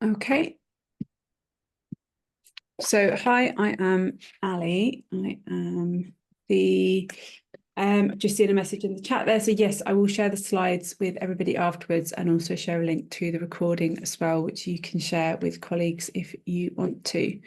Okay. So, hi, I am Ali. I am the, just seeing a message in the chat there. So yes, I will share the slides with everybody afterwards and also share a link to the recording as well, which you can share with colleagues if you want to.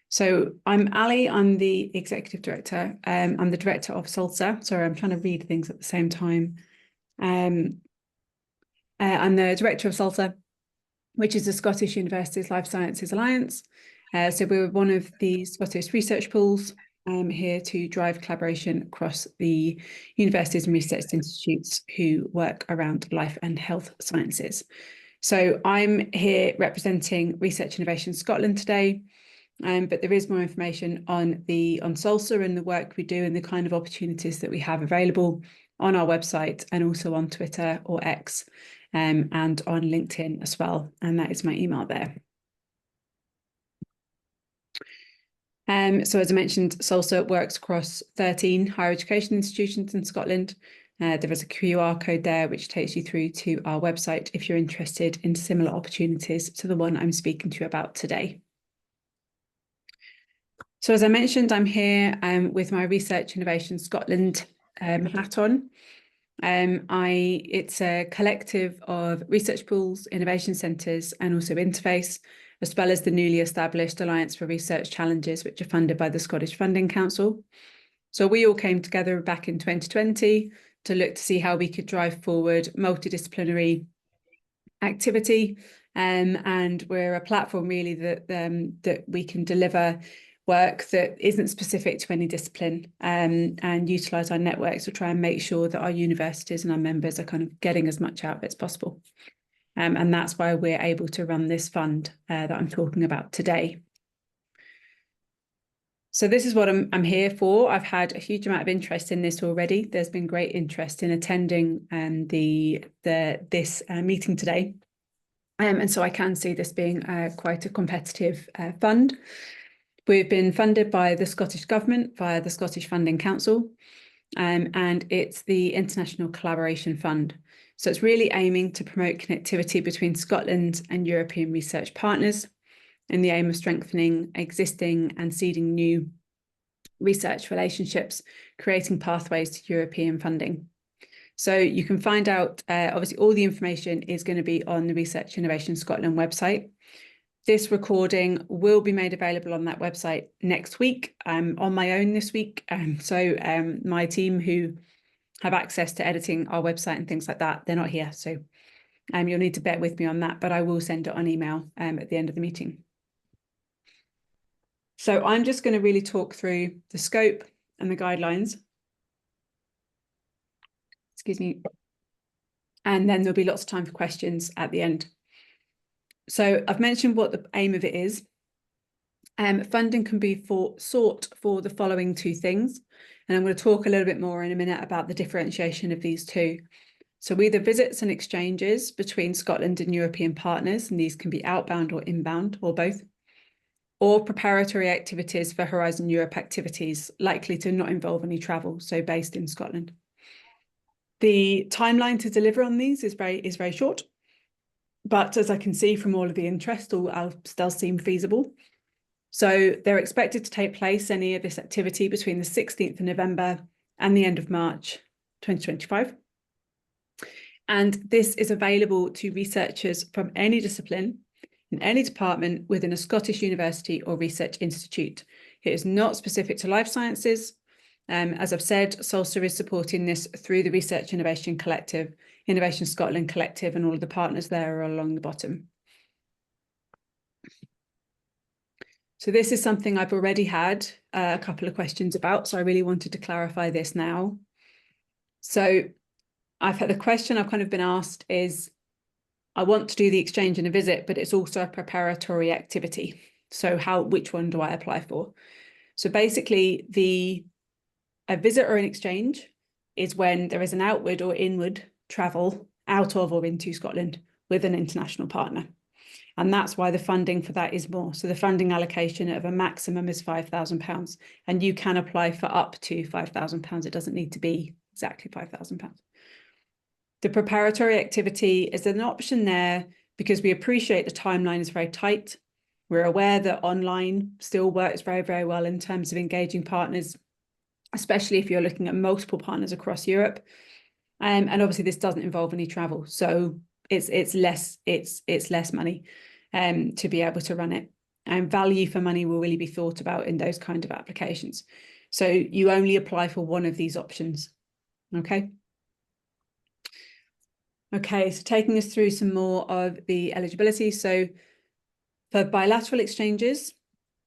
So I'm Ali, I'm the Executive Director. I'm the Director of SALSA. Sorry, I'm trying to read things at the same time. I'm the Director of SALSA, which is the Scottish Universities Life Sciences Alliance. So we're one of the Scottish research pools here to drive collaboration across the universities and research institutes who work around life and health sciences. So I'm here representing Research Innovation Scotland today, but there is more information on SALSA and the work we do and the kind of opportunities that we have available on our website and also on Twitter or X and on LinkedIn as well. And that is my email there. So as I mentioned, SALSA works across 13 higher education institutions in Scotland. There is a QR code there which takes you through to our website if you're interested in similar opportunities to the one I'm speaking to you about today. So as I mentioned, I'm here with my Research Innovation Scotland hat on. It's a collective of research pools, innovation centres and also Interface, as well as the newly established Alliance for Research Challenges, which are funded by the Scottish Funding Council. So we all came together back in 2020 to look to see how we could drive forward multidisciplinary activity. And we're a platform really that we can deliver work that isn't specific to any discipline and utilise our networks to try and make sure that our universities and our members are kind of getting as much out of it as possible. And that's why we're able to run this fund that I'm talking about today. So this is what I'm here for. I've had a huge amount of interest in this already. There's been great interest in attending this meeting today. And so I can see this being quite a competitive fund. We've been funded by the Scottish Government via the Scottish Funding Council, and it's the International Collaboration Fund. So it's really aiming to promote connectivity between Scotland and European research partners in the aim of strengthening existing and seeding new research relationships, creating pathways to European funding. So you can find out, obviously all the information is going to be on the Research Innovation Scotland website. This recording will be made available on that website next week. I'm on my own this week. So my team who have access to editing our website and things like that, they're not here. So you'll need to bear with me on that, but I will send it on email at the end of the meeting. So I'm just going to really talk through the scope and the guidelines. Excuse me. And then there'll be lots of time for questions at the end. So I've mentioned what the aim of it is. Funding can be sought for the following two things. And I'm going to talk a little bit more in a minute about the differentiation of these two. So either visits and exchanges between Scotland and European partners, and these can be outbound or inbound or both, or preparatory activities for Horizon Europe activities likely to not involve any travel, so based in Scotland. The timeline to deliver on these is very short, but as I can see from all of the interest, all does seem feasible. So they're expected to take place, any of this activity, between the 16th of November and the end of March 2025. And this is available to researchers from any discipline in any department within a Scottish university or research institute. It is not specific to life sciences. As I've said, SALSA is supporting this through the Research Innovation Collective, Innovation Scotland Collective, and all of the partners there are along the bottom. So this is something I've already had a couple of questions about, so I really wanted to clarify this now. So I've had a question I've kind of been asked is, I want to do the exchange and a visit, but it's also a preparatory activity. So which one do I apply for? So basically a visit or an exchange is when there is an outward or inward travel out of or into Scotland with an international partner. And that's why the funding for that is more. So the funding allocation of a maximum is £5,000, and you can apply for up to £5,000. It doesn't need to be exactly £5,000. The preparatory activity is an option there because we appreciate the timeline is very tight. We're aware that online still works very, very well in terms of engaging partners, especially if you're looking at multiple partners across Europe. And obviously this doesn't involve any travel. So it's less money to be able to run it. And value for money will really be thought about in those kind of applications. So you only apply for one of these options. Okay. Okay, so taking us through some more of the eligibility. So for bilateral exchanges,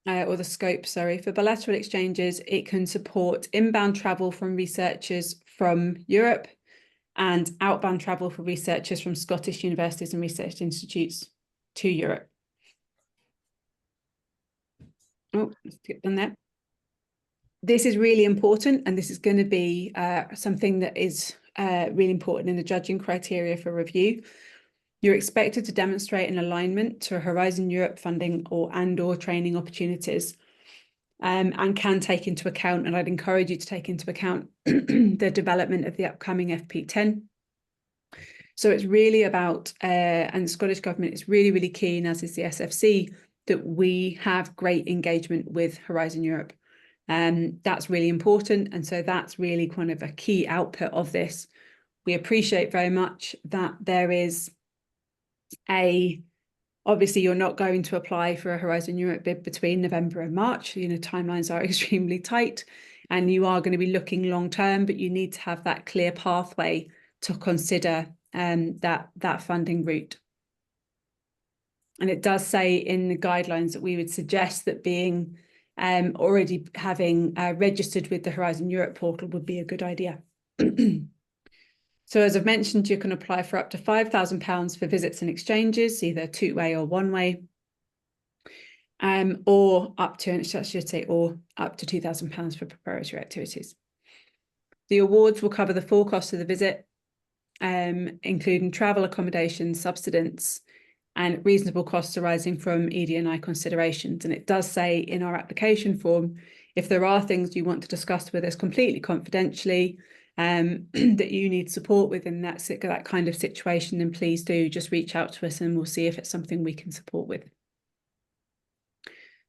or the scope, sorry, for bilateral exchanges, it can support inbound travel from researchers from Europe and outbound travel for researchers from Scottish universities and research institutes to Europe. Oh, skip on that. This is really important, and this is going to be something that is really important in the judging criteria for review. You're expected to demonstrate an alignment to Horizon Europe funding or training opportunities, and can take into account, and I'd encourage you to take into account the development of the upcoming FP10. So it's really about, and the Scottish Government is really, really keen, as is the SFC, that we have great engagement with Horizon Europe. That's really important. And so that's really kind of a key output of this. We appreciate very much that there is obviously you're not going to apply for a Horizon Europe bid between November and March. You know, timelines are extremely tight and you are going to be looking long term, but you need to have that clear pathway to consider that funding route. And it does say in the guidelines that we would suggest that being already having registered with the Horizon Europe portal would be a good idea. So as I've mentioned, you can apply for up to £5,000 for visits and exchanges, either two-way or one-way, or up to, and I should say, or up to £2,000 for preparatory activities. The awards will cover the full cost of the visit, including travel, accommodation, subsidence, and reasonable costs arising from ED&I considerations. And it does say in our application form, if there are things you want to discuss with us completely confidentially, that you need support within that kind of situation, then please do just reach out to us and we'll see if it's something we can support with.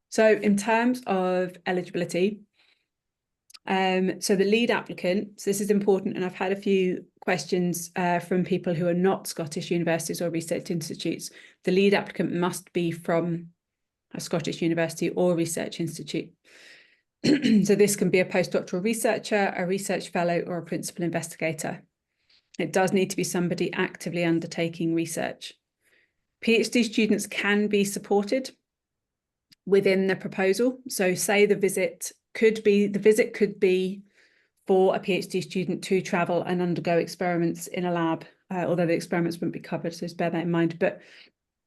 So in terms of eligibility, so the lead applicant, so this is important, and I've had a few questions from people who are not Scottish universities or research institutes. The lead applicant must be from a Scottish university or research institute. So this can be a postdoctoral researcher, a research fellow, or a principal investigator. It does need to be somebody actively undertaking research. PhD students can be supported within the proposal. So say the visit could be for a PhD student to travel and undergo experiments in a lab, although the experiments wouldn't be covered, so just bear that in mind. But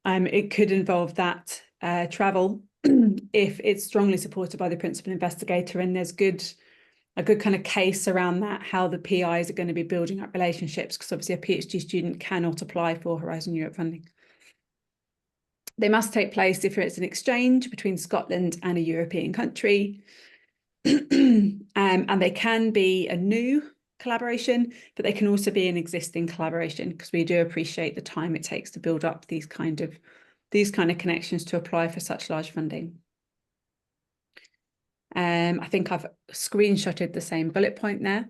it could involve that travel if it's strongly supported by the principal investigator and there's a good kind of case around that, how the PIs are going to be building up relationships, because obviously a PhD student cannot apply for Horizon Europe funding. They must take place if it's an exchange between Scotland and a European country. And they can be a new collaboration, but they can also be an existing collaboration, because we do appreciate the time it takes to build up these kind of connections to apply for such large funding. I think I've screenshotted the same bullet point there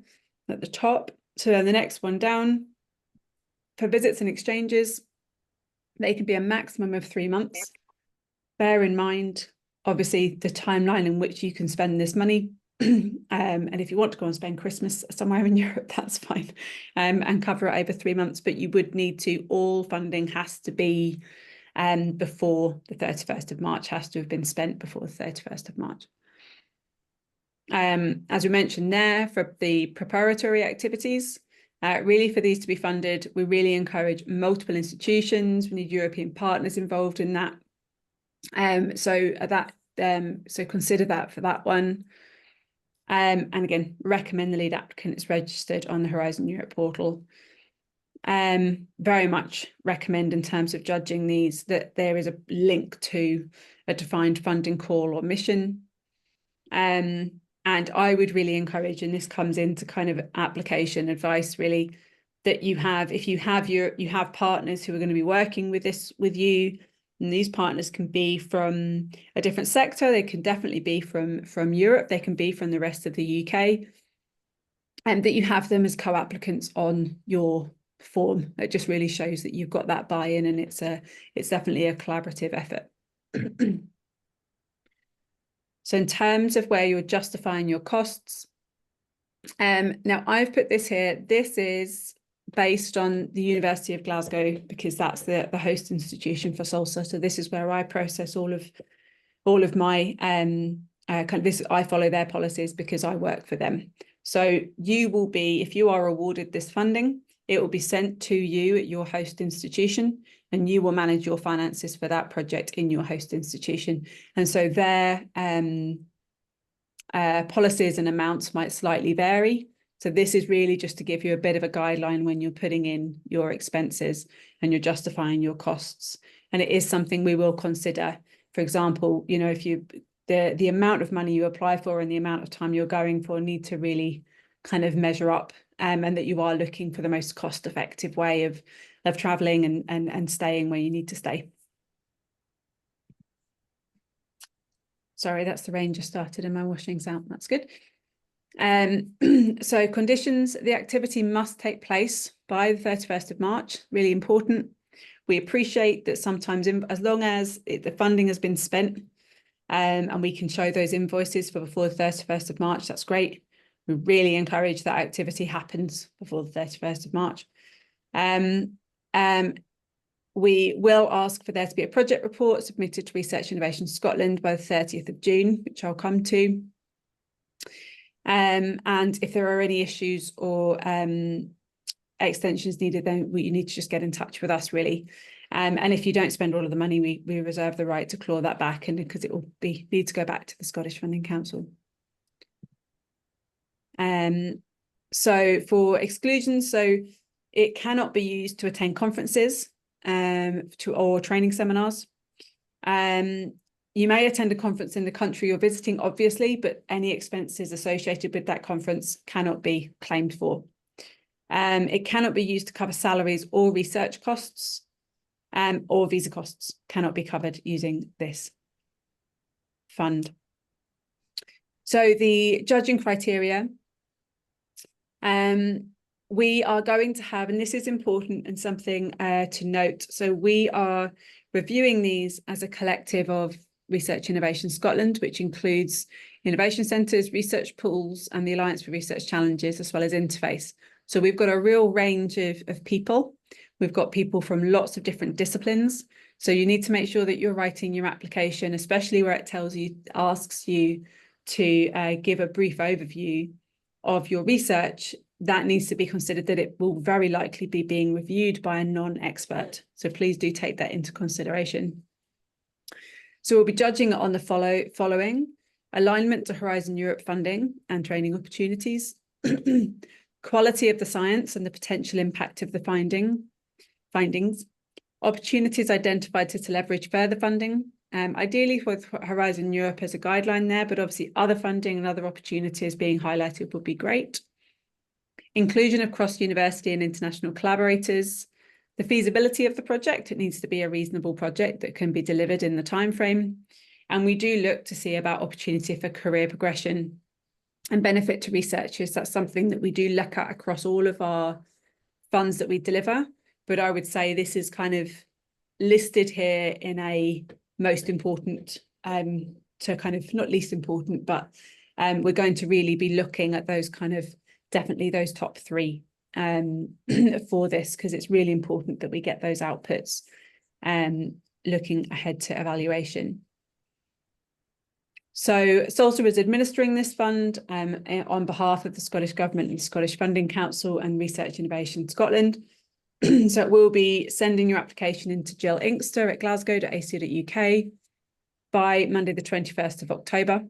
at the top. So then the next one down, for visits and exchanges, they can be a maximum of 3 months. Bear in mind, obviously, the timeline in which you can spend this money. And if you want to go and spend Christmas somewhere in Europe, that's fine, and cover it over 3 months. But you would need to, all funding has to be before the 31st of March, has to have been spent before the 31st of March. As we mentioned there, for the preparatory activities, really for these to be funded, we really encourage multiple institutions. We need European partners involved in that. So consider that for that one. And again, recommend the lead applicant is registered on the Horizon Europe portal. Very much recommend, in terms of judging these, that there is a link to a defined funding call or mission. And I would really encourage, and this comes into kind of application advice really, that you have, if you have partners who are going to be working with you, and these partners can be from a different sector, they can definitely be from Europe, they can be from the rest of the UK, and that you have them as co-applicants on your form. It just really shows that you've got that buy-in, and it's definitely a collaborative effort. So in terms of where you're justifying your costs, now I've put this here. This is based on the University of Glasgow, because that's the host institution for SALSA. So this is where I process all of my I follow their policies because I work for them. So you will be, if you are awarded this funding, it will be sent to you at your host institution, and you will manage your finances for that project in your host institution. And so their policies and amounts might slightly vary. So this is really just to give you a bit of a guideline when you're putting in your expenses and you're justifying your costs. And it is something we will consider. For example, you know, if the amount of money you apply for and the amount of time you're going for need to really kind of measure up, and that you are looking for the most cost-effective way of traveling and staying where you need to stay. Sorry, that's the rain just started and my washing's out. That's good. So conditions, the activity must take place by the 31st of March, really important. We appreciate that sometimes, as long as the funding has been spent, and we can show those invoices for before the 31st of March, that's great. We really encourage that activity happens before the 31st of March. We will ask for there to be a project report submitted to Research Innovation Scotland by the 30th of June, which I'll come to. And if there are any issues or extensions needed, then you need to just get in touch with us, really. And if you don't spend all of the money, we reserve the right to claw that back, and because it will need to go back to the Scottish Funding Council. So for exclusions, so it cannot be used to attend conferences or training seminars. You may attend a conference in the country you're visiting, obviously, but any expenses associated with that conference cannot be claimed for. It cannot be used to cover salaries or research costs, or visa costs cannot be covered using this fund. So the judging criteria, we are going to have, and this is important and something to note, so we are reviewing these as a collective of Research Innovation Scotland, which includes innovation centres, research pools, and the Alliance for Research Challenges, as well as Interface. So we've got a real range of people. We've got people from lots of different disciplines. So you need to make sure that you're writing your application, especially where it asks you to give a brief overview of your research. That needs to be considered that it will very likely be being reviewed by a non-expert. So please do take that into consideration. So we'll be judging it on the following: alignment to Horizon Europe funding and training opportunities, quality of the science and the potential impact of the findings, opportunities identified to leverage further funding, ideally with Horizon Europe as a guideline there, but obviously other funding and other opportunities being highlighted would be great. Inclusion of cross-university and international collaborators, the feasibility of the project. It needs to be a reasonable project that can be delivered in the time frame. And we do look to see about opportunity for career progression and benefit to researchers. That's something that we do look at across all of our funds that we deliver. But I would say this is kind of listed here in a most important, to kind of not least important, but we're going to really be looking at those kind of, definitely those top three for this, because it's really important that we get those outputs looking ahead to evaluation. So SALSA is administering this fund on behalf of the Scottish Government and Scottish Funding Council and Research Innovation Scotland. So it will be sending your application into Jill Inkster at glasgow.ac.uk by Monday the 21st of October.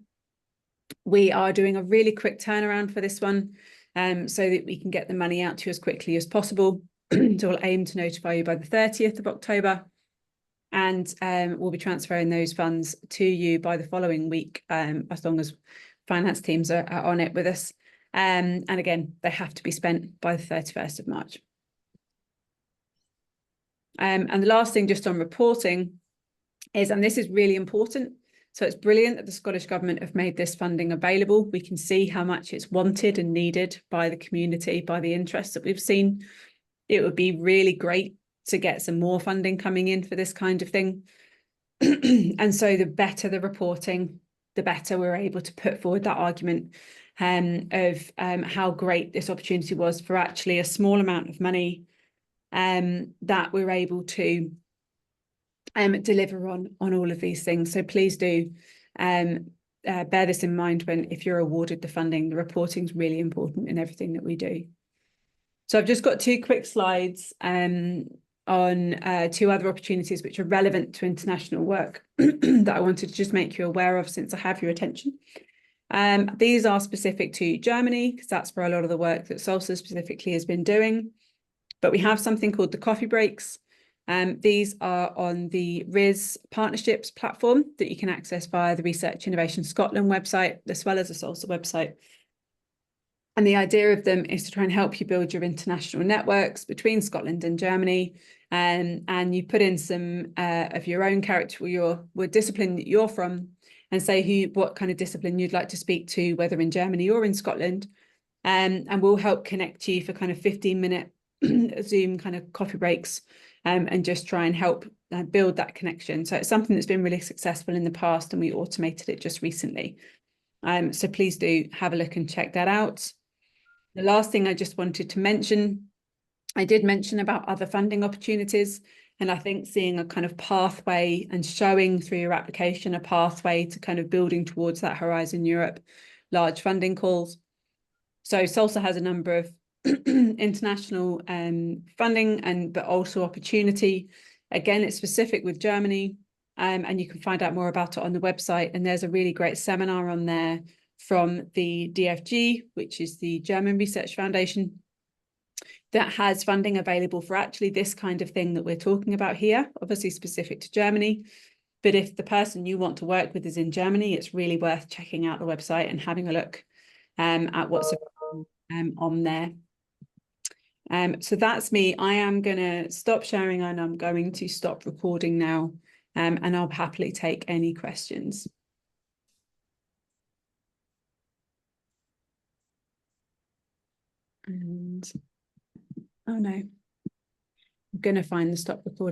We are doing a really quick turnaround for this one, so that we can get the money out to you as quickly as possible. So we'll aim to notify you by the 30th of October. And we'll be transferring those funds to you by the following week, as long as finance teams are on it with us. And again, they have to be spent by the 31st of March. And the last thing just on reporting is, and this is really important, so it's brilliant that the Scottish Government have made this funding available. We can see how much it's wanted and needed by the community, by the interest that we've seen. It would be really great to get some more funding coming in for this kind of thing. And so the better the reporting, the better we're able to put forward that argument of how great this opportunity was for actually a small amount of money that we're able to deliver on all of these things. So please do bear this in mind when, if you're awarded the funding, the reporting is really important in everything that we do. So I've just got 2 quick slides on 2 other opportunities which are relevant to international work that I wanted to just make you aware of since I have your attention. These are specific to Germany, because that's where a lot of the work that SALSA specifically has been doing. But we have something called the coffee breaks. These are on the RIS partnerships platform that you can access via the Research Innovation Scotland website, as well as the SALSA website. And the idea of them is to try and help you build your international networks between Scotland and Germany. And you put in some of your own character, what discipline that you're from, and say what kind of discipline you'd like to speak to, whether in Germany or in Scotland. And we'll help connect you for kind of 15-minute Zoom kind of coffee breaks, and just try and help build that connection. So it's something that's been really successful in the past, and we automated it just recently. So please do have a look and check that out. The last thing I just wanted to mention, I did mention about other funding opportunities, and I think seeing a kind of pathway and showing through your application a pathway to kind of building towards that Horizon Europe large funding calls. So SALSA has a number of international funding but also opportunity. Again, it's specific with Germany, and you can find out more about it on the website. And there's a really great seminar on there from the DFG, which is the German Research Foundation, that has funding available for actually this kind of thing that we're talking about here, obviously specific to Germany. But if the person you want to work with is in Germany, it's really worth checking out the website and having a look at what's on there. So that's me. I am going to stop sharing and I'm going to stop recording now, and I'll happily take any questions. And oh no, I'm going to find the stop recording.